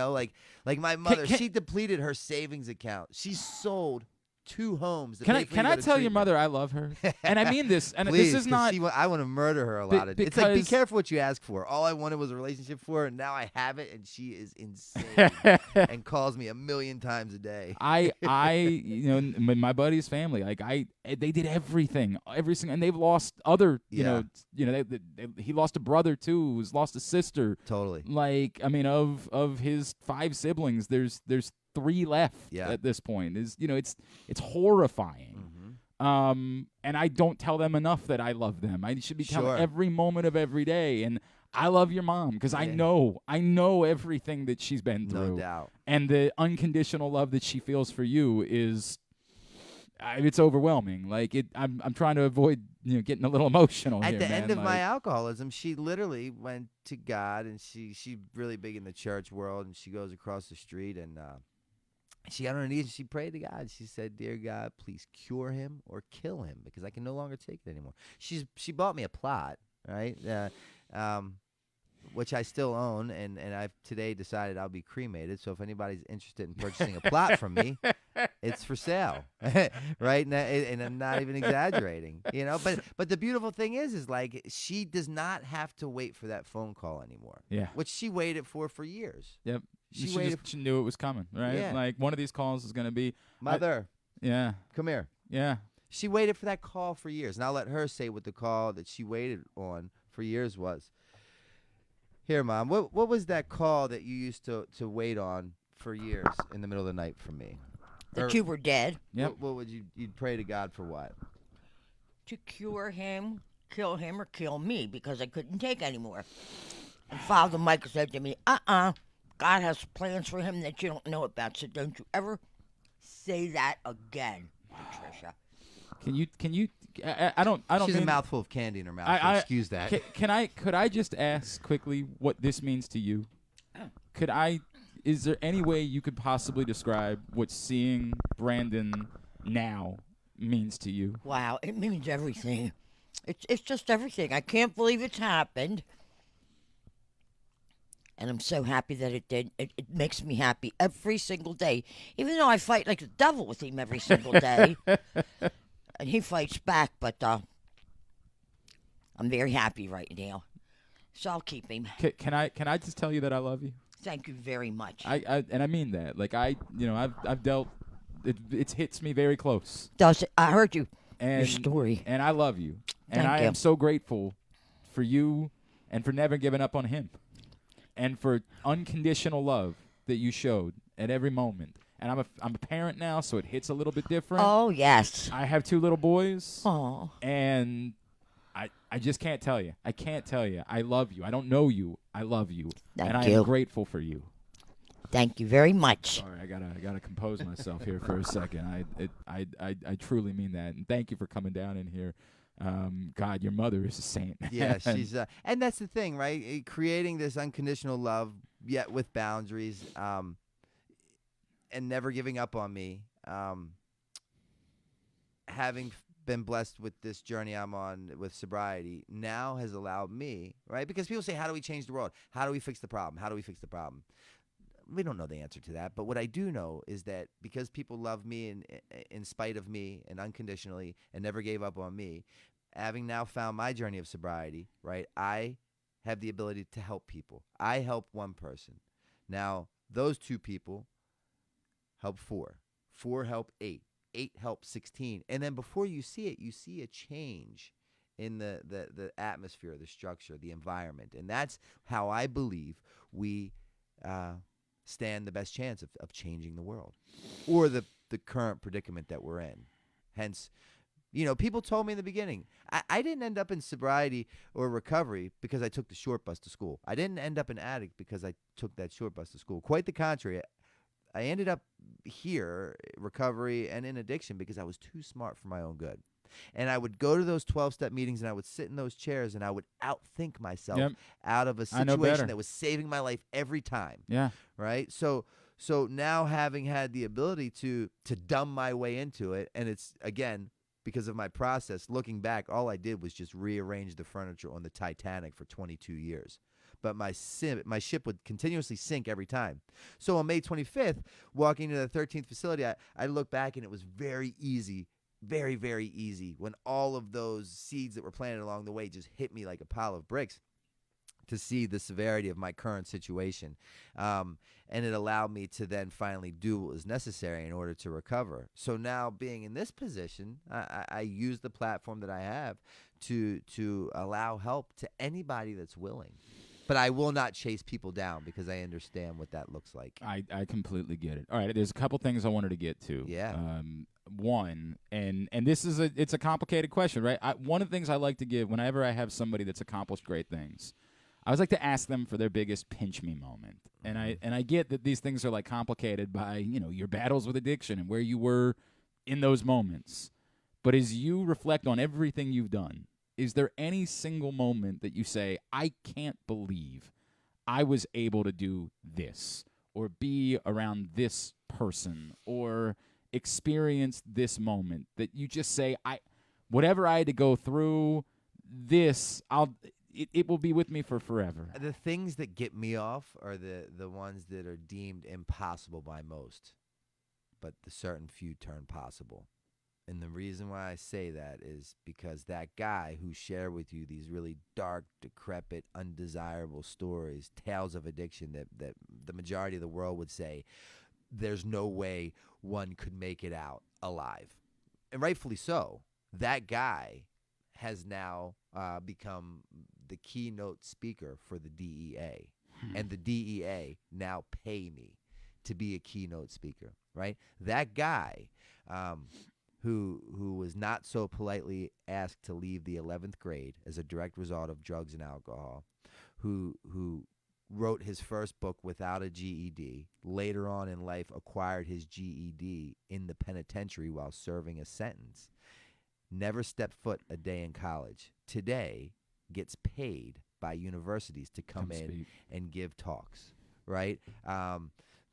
like my mother, she depleted her savings account. She sold 2 homes. Can I tell your mother I love her? And I mean this. And Please, this is not. I want to murder her a lot. It's like, be careful what you ask for. All I wanted was a relationship for her, and now I have it, and she is insane and calls me 1,000,000 times a day. My buddy's family, like they did everything, every single, and they've lost other, he lost a brother too, who's lost a sister. Totally. Like, I mean, of his 5 siblings, there's 3 left at this point. It's horrifying. And I don't tell them enough that I love them. I should be telling every moment of every day. And I love your mom because I know everything that she's been through. No doubt. And the unconditional love that she feels for you is, it's overwhelming. Like I'm trying to avoid getting a little emotional. At here, the man. end of my alcoholism, she literally went to God, and she's really big in the church world, and she goes across the street and. She got on her knees and she prayed to God. She said, "Dear God, please cure him or kill him because I can no longer take it anymore." She bought me a plot, right? Which I still own, and I've today decided I'll be cremated. So if anybody's interested in purchasing a plot from me, it's for sale, right? And I'm not even exaggerating, But the beautiful thing is like she does not have to wait for that phone call anymore. Yeah, which she waited for years. Yep. She knew it was coming, right? Yeah. Like one of these calls is going to be Mother. Come here. Yeah. She waited for that call for years, and I'll let her say what the call that she waited on for years was. Here, Mom, what was that call that you used to wait on for years in the middle of the night from me? That you were dead. Yep. What would you'd pray to God for what? To cure him, kill him, or kill me because I couldn't take anymore. And Father Michael said to me, God has plans for him that you don't know about, so don't you ever say that again, Patricia. Can you? I don't. She's a mouthful of candy in her mouth. So excuse that. Could I just ask quickly what this means to you? Is there any way you could possibly describe what seeing Brandon now means to you? Wow, it means everything. It's just everything. I can't believe it's happened. And I'm so happy that it did. It makes me happy every single day. Even though I fight like the devil with him every single day. And he fights back, but I'm very happy right now. So I'll keep him. Can I just tell you that I love you? Thank you very much. And I mean that. Like I've dealt. It hits me very close. Does it? I heard you. And, your story. And I love you. And Thank I you. am so grateful for you and for never giving up on him. And for unconditional love that you showed at every moment. And I'm a parent now, so it hits a little bit different. Oh, yes. I have 2 little boys. Oh. And I just can't tell you. I can't tell you. I love you. I don't know you. I love you. Thank and I you. am grateful for you. Thank you very much. Sorry, I gotta compose myself here for a second. I truly mean that. And thank you for coming down in here. God, your mother is a saint. Yeah, she's and that's the thing, right? Creating this unconditional love, yet with boundaries, and never giving up on me. Having been blessed with this journey I'm on with sobriety now has allowed me, right? Because people say, how do we change the world? How do we fix the problem? How do we fix the problem? We don't know the answer to that, but what I do know is that because people love me in spite of me and unconditionally and never gave up on me, having now found my journey of sobriety, right, I have the ability to help people. I help one person. Now, those 2 people help 4. 4 help 8. 8 help 16. And then before you see it, you see a change in the atmosphere, the structure, the environment. And that's how I believe we stand the best chance of changing the world or the current predicament that we're in. Hence, people told me in the beginning, I didn't end up in sobriety or recovery because I took the short bus to school. I didn't end up an addict because I took that short bus to school. Quite the contrary. I ended up here, recovery and in addiction, because I was too smart for my own good. And I would go to those 12-step meetings and I would sit in those chairs and I would outthink myself out of a situation that was saving my life every time. Yeah. Right? So now having had the ability to dumb my way into it, and it's, again, because of my process, looking back, all I did was just rearrange the furniture on the Titanic for 22 years. but my ship would continuously sink every time. So on May 25th, walking into the 13th facility, I look back and it was very easy, very, very easy when all of those seeds that were planted along the way just hit me like a pile of bricks to see the severity of my current situation. And it allowed me to then finally do what was necessary in order to recover. So now being in this position, I use the platform that I have to allow help to anybody that's willing. But I will not chase people down because I understand what that looks like. I completely get it. All right, there's a couple things I wanted to get to. Yeah. One, and this is it's a complicated question, right? One of the things I like to give whenever I have somebody that's accomplished great things, I always like to ask them for their biggest pinch me moment. And I get that these things are like complicated by, your battles with addiction and where you were in those moments. But as you reflect on everything you've done, is there any single moment that you say, I can't believe I was able to do this or be around this person or experience this moment that you just say, whatever I had to go through, it will be with me for forever? The things that get me off are the ones that are deemed impossible by most, but the certain few turn possible. And the reason why I say that is because that guy who shared with you these really dark, decrepit, undesirable stories, tales of addiction that the majority of the world would say, there's no way one could make it out alive. And rightfully so. That guy has now become the keynote speaker for the DEA. And the DEA now pay me to be a keynote speaker, right? That guy who was not so politely asked to leave the 11th grade as a direct result of drugs and alcohol, who wrote his first book without a GED, later on in life acquired his GED in the penitentiary while serving a sentence, never stepped foot a day in college, today gets paid by universities to come in speak and give talks, right?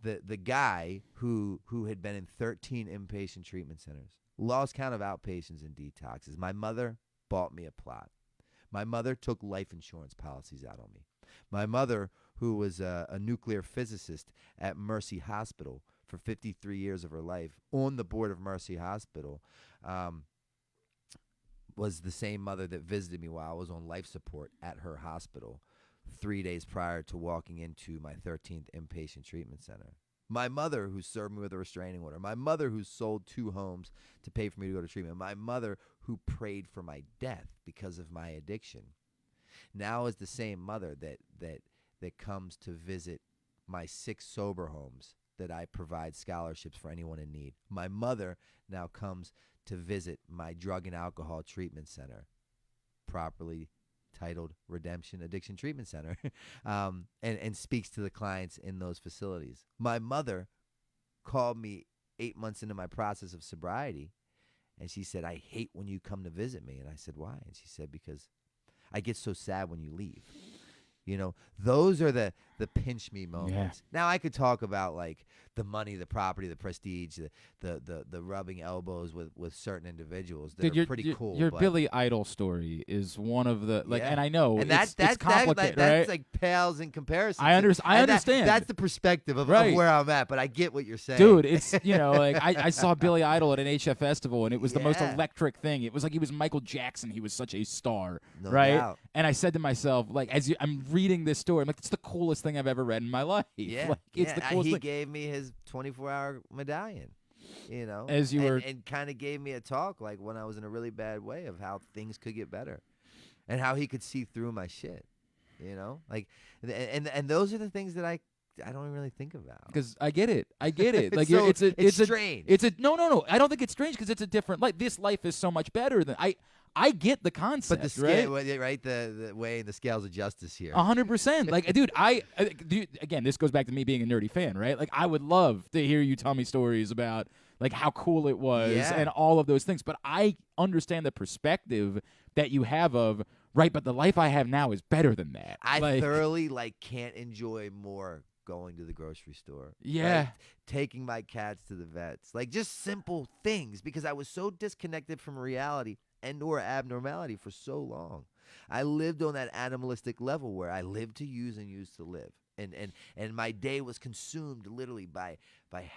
The guy who had been in 13 inpatient treatment centers, lost count of outpatients and detoxes. My mother bought me a plot. My mother took life insurance policies out on me. My mother, who was a nuclear physicist at Mercy Hospital for 53 years of her life, on the board of Mercy Hospital, was the same mother that visited me while I was on life support at her hospital 3 days prior to walking into my 13th inpatient treatment center. My mother, who served me with a restraining order. My mother, who sold 2 homes to pay for me to go to treatment. My mother, who prayed for my death because of my addiction. Now is the same mother that comes to visit my 6 sober homes that I provide scholarships for anyone in need. My mother now comes to visit my drug and alcohol treatment center, properly titled Redemption Addiction Treatment Center, and speaks to the clients in those facilities. My mother called me 8 months into my process of sobriety, and she said, I hate when you come to visit me. And I said, why? And she said, because I get so sad when you leave. Those are the pinch me moments. Yeah. Now I could talk about like the money, the property, the prestige, the rubbing elbows with certain individuals that are pretty cool. Your Billy Idol story is one of the and I know and it's complicated, that's right? like pales in comparison. I understand. That's the perspective of where I'm at, but I get what you're saying, dude. It's like I saw Billy Idol at an HF festival, and it was the most electric thing. It was like he was Michael Jackson. He was such a star, no right? Doubt. And I said to myself, like, I'm reading this story, I'm like, it's the coolest thing I've ever read in my life. Yeah, like, it's the coolest he thing. gave me his 24-hour medallion, as you were, and kind of gave me a talk like when I was in a really bad way of how things could get better, and how he could see through my shit, like, and those are the things that I don't really think about. Because I get it. Like it's strange. No. I don't think it's strange because it's a different life. This life is so much better than I get the concept, but the way the scales of justice here. 100%. Like, dude, again, this goes back to me being a nerdy fan, right? Like, I would love to hear you tell me stories about like how cool it was and all of those things. But I understand the perspective that you have of right. But the life I have now is better than that. I thoroughly can't enjoy more going to the grocery store. Yeah. Like, taking my cats to the vets. Like, just simple things because I was so disconnected from reality and or abnormality for so long. I lived on that animalistic level where I lived to use and used to live. And my day was consumed literally by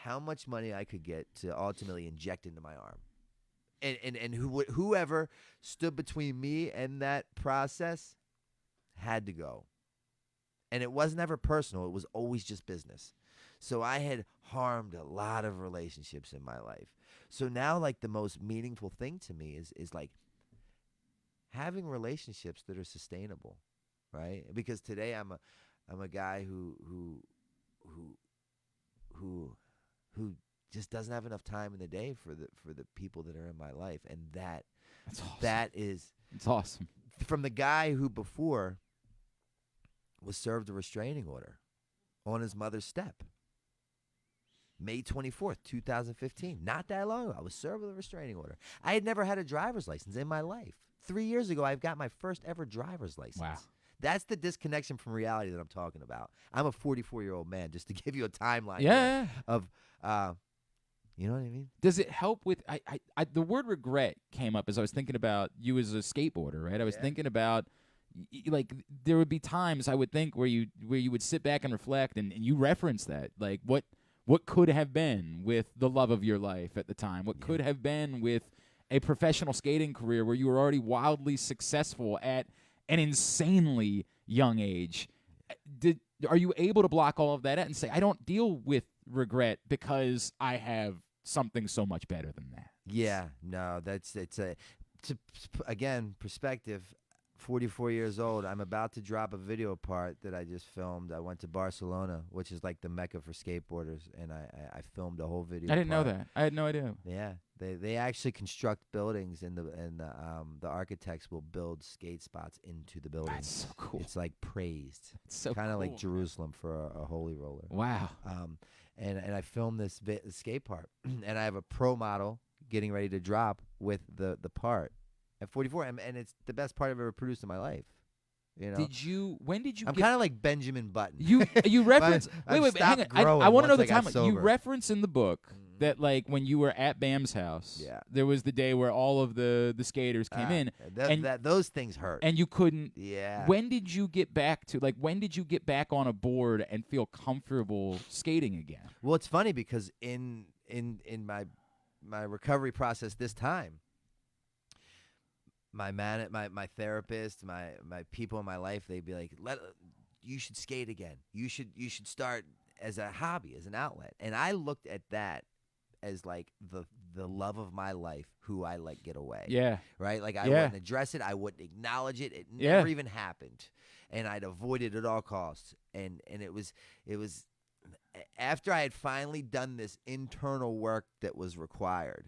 how much money I could get to ultimately inject into my arm. And whoever stood between me and that process had to go. And it wasn't ever personal. It was always just business. So I had harmed a lot of relationships in my life. So now, like, the most meaningful thing to me is like having relationships that are sustainable, right? Because today I'm a guy who just doesn't have enough time in the day for the people that are in my life, and that's awesome. It's awesome. From the guy who before was served a restraining order on his mother's step. May 24th, 2015. Not that long ago, I was served with a restraining order. I had never had a driver's license in my life. 3 years ago, I've got my first ever driver's license. Wow. That's the disconnection from reality that I'm talking about. I'm a 44-year-old man, just to give you a timeline of, you know what I mean? Does it help with, the word regret came up as I was thinking about you as a skateboarder, right? I was thinking about, like, there would be times I would think where you would sit back and reflect, and you reference that, like, what could have been with the love of your life at the time? What could have been with a professional skating career where you were already wildly successful at an insanely young age? Are you able to block all of that out and say, I don't deal with regret because I have something so much better than that? Yeah, no, again, perspective. 44 years old. I'm about to drop a video part that I just filmed. I went to Barcelona, which is like the mecca for skateboarders, and I filmed a whole video. I didn't know that. I had no idea. Yeah, they actually construct buildings, and the architects will build skate spots into the buildings. That's so cool. It's like praised. It's so kind of cool, like Jerusalem for a holy roller. Wow. And I filmed this skate part, and I have a pro model getting ready to drop with the part. At 44, and it's the best part I've ever produced in my life. You know? When did you? I'm kind of like Benjamin Button. You reference. wait, hang on. I want to know the time. You reference reference in the book that, like, when you were at Bam's house, there was the day where all of the skaters came in, and those things hurt, and you couldn't. Yeah. When did you get back on a board and feel comfortable skating again? Well, it's funny because in my recovery process this time, my therapist, my people in my life, they'd be like, you should skate again. You should start as a hobby, as an outlet. And I looked at that as like the love of my life, who I let get away. Yeah. Right? Like I wouldn't address it. I wouldn't acknowledge it. It never even happened. And I'd avoid it at all costs. And it was after I had finally done this internal work that was required,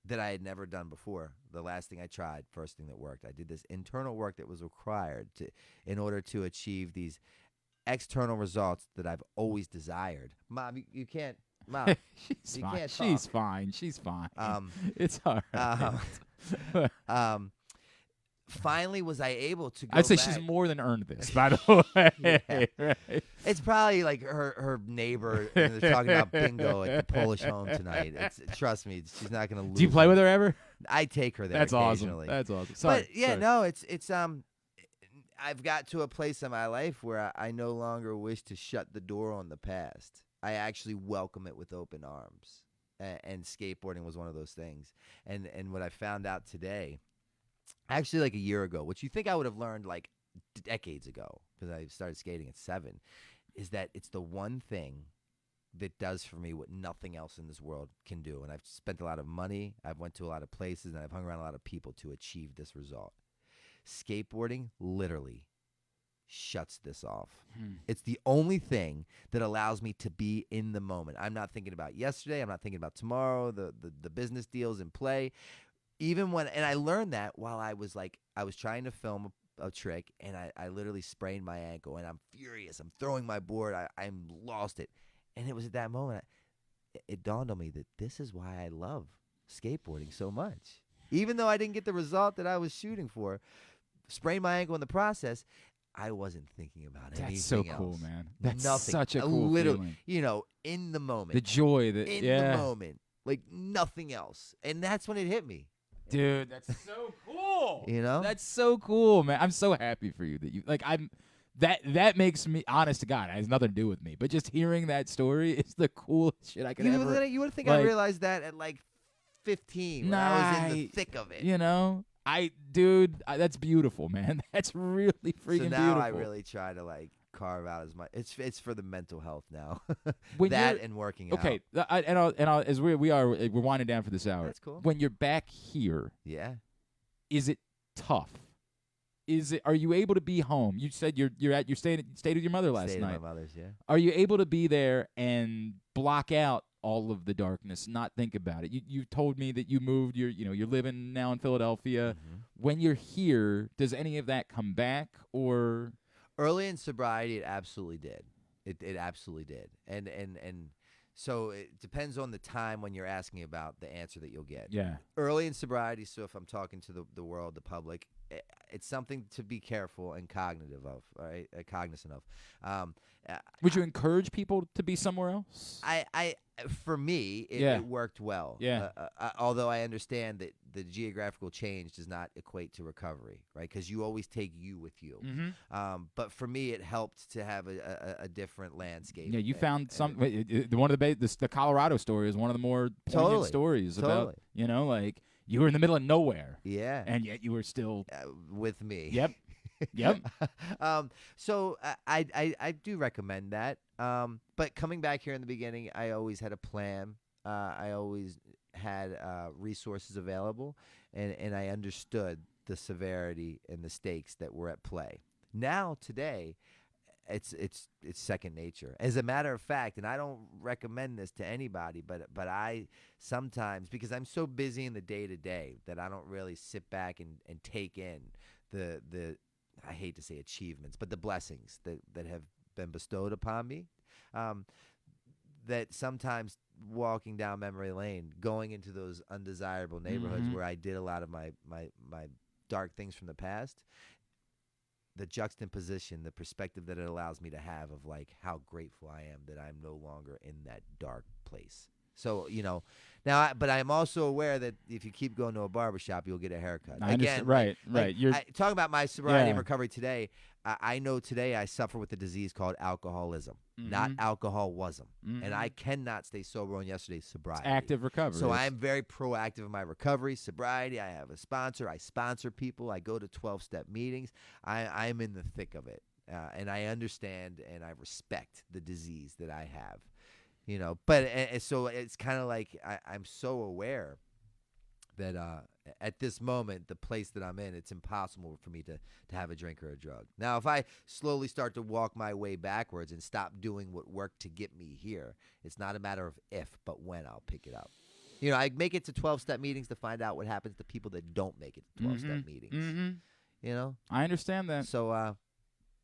that I had never done before. The last thing I tried, first thing that worked. I did this internal work that was required in order to achieve these external results that I've always desired. Mom, you can't. Mom, she's fine. Can't talk. She's fine. She's fine. It's all right. Finally, was I able to go I'd say back. She's more than earned this, by the way. Right? It's probably like her neighbor, and they're talking about bingo at the Polish home tonight. Trust me, she's not going to lose. Do you play with her ever? I take her there. That's occasionally. Awesome. That's awesome. Sorry. But yeah, no, it's I've got to a place in my life where I no longer wish to shut the door on the past. I actually welcome it with open arms, and skateboarding was one of those things. And what I found out today, actually like a year ago, which you think I would have learned like decades ago, because I started skating at 7, is that it's the one thing that does for me what nothing else in this world can do. And I've spent a lot of money, I've went to a lot of places, and I've hung around a lot of people to achieve this result. Skateboarding literally shuts this off. It's the only thing that allows me to be in the moment. I'm not thinking about yesterday, I'm not thinking about tomorrow, the business deals in play. And I learned that while I was trying to film a trick, and I literally sprained my ankle, and I'm furious. I'm throwing my board. I'm lost it. And it was at that moment, it dawned on me that this is why I love skateboarding so much. Even though I didn't get the result that I was shooting for, sprained my ankle in the process, I wasn't thinking about anything else. That's so cool, man. That's nothing. Such a cool feeling. In the moment. The joy the moment. Like nothing else. And that's when it hit me. Dude, that's so cool. cool. You know? That's so cool, man. I'm so happy for you that you like. That makes me, honest to God, it has nothing to do with me. But just hearing that story is the coolest shit I could ever. You would think like, I realized that at like 15 when I was in the thick of it. You know, dude, that's beautiful, man. That's really freaking beautiful. So now I really try to like carve out as much. It's for the mental health now. And working out. Okay, as we're winding down for this hour. That's cool. When you're back here, yeah, is it tough? Are you able to be home? You said you stayed with your mother last night. Stayed with my mother's, yeah. Are you able to be there and block out all of the darkness, not think about it? You told me that you moved. You're living now in Philadelphia. Mm-hmm. When you're here, does any of that come back or? Early in sobriety, it absolutely did. It absolutely did, and so it depends on the time when you're asking about the answer that you'll get. Yeah. Early in sobriety, so if I'm talking to the world, the public, it's something to be careful and cognizant of. Would you encourage people to be somewhere else? For me, it worked well. Yeah. Although I understand that the geographical change does not equate to recovery, right? Because you always take you with you. Mm-hmm. But for me, it helped to have a different landscape. Yeah, you found some. One of the Colorado story is one of the more poignant stories about like you were in the middle of nowhere. Yeah. And yet you were still with me. Yep. Yep. So I do recommend that. But coming back here in the beginning, I always had a plan. I always had resources available, and I understood the severity and the stakes that were at play. Now, today, it's second nature. As a matter of fact, and I don't recommend this to anybody, but I sometimes, because I'm so busy in the day-to-day that I don't really sit back and take in the I hate to say achievements, but the blessings that have been bestowed upon me, that sometimes walking down memory lane, going into those undesirable neighborhoods where I did a lot of my dark things from the past, the juxtaposition, the perspective that it allows me to have of like how grateful I am that I'm no longer in that dark place. So, now, but I'm also aware that if you keep going to a barbershop, you'll get a haircut. Again, right. You're talking about my sobriety and recovery today. I know today I suffer with a disease called alcoholism, not alcoholism. And I cannot stay sober on yesterday's sobriety. It's active recovery. So I'm very proactive in my recovery, sobriety. I have a sponsor. I sponsor people. I go to 12-step meetings. I'm in the thick of it. And I understand and I respect the disease that I have. But so it's kind of like I'm so aware that at this moment, the place that I'm in, it's impossible for me to have a drink or a drug. Now, if I slowly start to walk my way backwards and stop doing what worked to get me here, it's not a matter of if, but when I'll pick it up. I make it to 12-step meetings to find out what happens to people that don't make it to 12-step meetings. I understand that. So,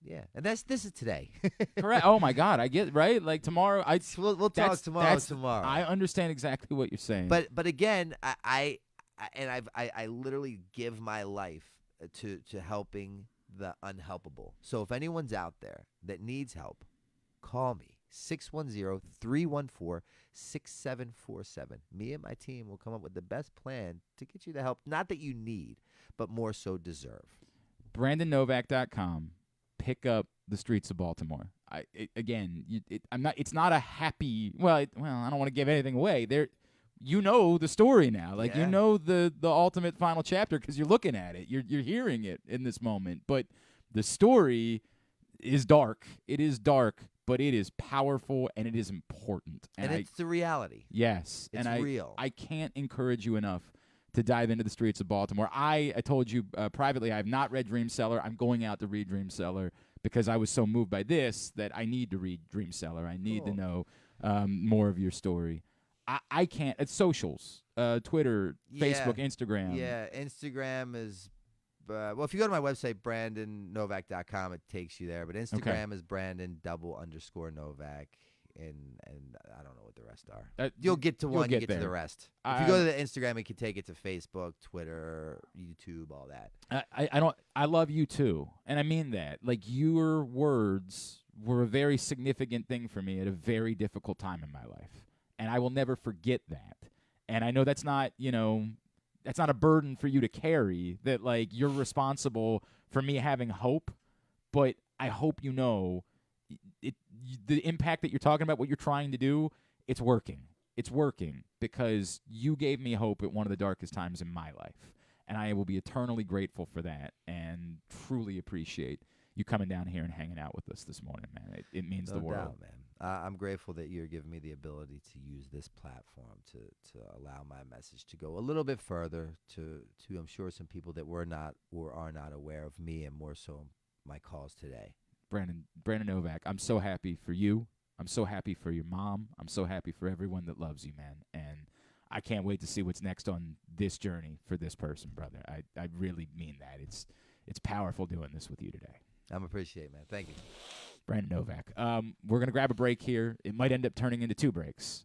yeah, and this is today. Correct. Oh my God, I get right. Like tomorrow, we'll talk tomorrow. I understand exactly what you're saying. But again, I literally give my life to helping the unhelpable. So if anyone's out there that needs help, call me 610-314-6747. Me and my team will come up with the best plan to get you the help, not that you need, but more so deserve. BrandonNovak.com. Pick up the Streets of Baltimore. It's not a happy. Well, I don't want to give anything away. The story now. Like the ultimate final chapter because you're looking at it. You're hearing it in this moment. But the story is dark. It is dark, but it is powerful and it is important. And it's the reality. Yes, it's real. I can't encourage you enough to dive into the Streets of Baltimore. I told you privately I have not read Dream Seller. I'm going out to read Dream Seller because I was so moved by this that I need to read Dream Seller. I need to know more of your story. I can't. It's socials, Twitter, Facebook, Instagram. Yeah, Instagram is, if you go to my website, BrandonNovak.com, it takes you there. But Instagram is Brandon_Novak. And I don't know what the rest are. You'll get to one, you get to the rest. If you go to the Instagram, you can take it to Facebook, Twitter, YouTube, all that. I love you too, and I mean that. Like your words were a very significant thing for me at a very difficult time in my life, and I will never forget that. And I know that's not, that's not a burden for you to carry, that like you're responsible for me having hope, but I hope you know the impact that you're talking about, what you're trying to do, it's working. It's working because you gave me hope at one of the darkest times in my life, and I will be eternally grateful for that and truly appreciate you coming down here and hanging out with us this morning, man. It means the world. No doubt, man. I'm grateful that you're giving me the ability to use this platform to allow my message to go a little bit further to I'm sure some people that were not or are not aware of me, and more so my cause today. Brandon Novak, I'm so happy for you. I'm so happy for your mom. I'm so happy for everyone that loves you, man. And I can't wait to see what's next on this journey for this person, brother. I really mean that. It's powerful doing this with you today. I'm appreciate, man. Thank you. Brandon Novak. We're gonna grab a break here. It might end up turning into 2 breaks.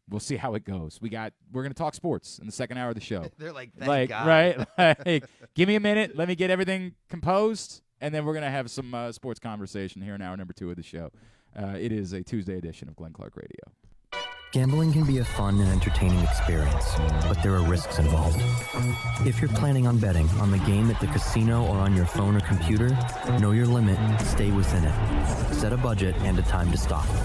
We'll see how it goes. We're gonna talk sports in the second hour of the show. They're like, thank God. Right? Like, give me a minute. Let me get everything composed, and then we're gonna have some sports conversation here in hour number 2 of the show. It is a Tuesday edition of Glenn Clark Radio. Gambling can be a fun and entertaining experience, but there are risks involved. If you're planning on betting on the game at the casino or on your phone or computer, know your limit, stay within it. Set a budget and a time to stop.